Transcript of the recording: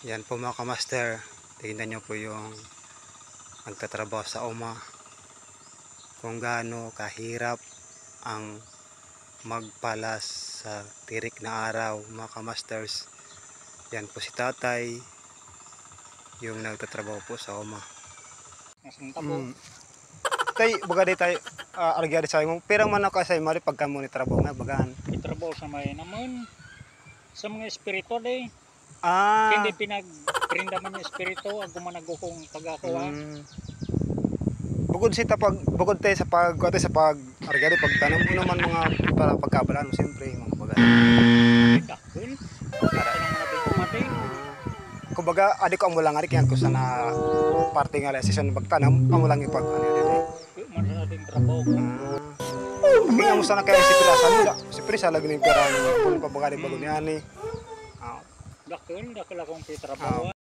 Yan po mga kamaster, tingnan nyo po yung nagtatrabaho sa uma, kung gaano kahirap ang magpalas sa tirik na araw mga kamasters. Yan po si tatay, yung nagtatrabaho po sa uma. Tay, baga di tayo argyari sa mo, pirang man ako sa mari pagka mo ni trabaho nga bagaan. Itrabaho sa may naman sa mga espiritu day. Ah. Hindi pinagprinda man yung espiritu ang gumanago kong pag-akuha. Bukod tayo sa pag argyari pagtanong mo naman mga para pagkabalaan mo siyempre mga bagaan. Dakil. Para mga bigumati. Kumbaga adik ko ang mulang adik yan ko sa na parte nga session pagtanong ang mulang ipag ano dito. Man sa ating trabaho ko. Tingnan mo sana kaya si Pirasan mo. Si Pirasa lagi ng pera kung pabagari bago niyan eh. Dakil akong pitrabaho.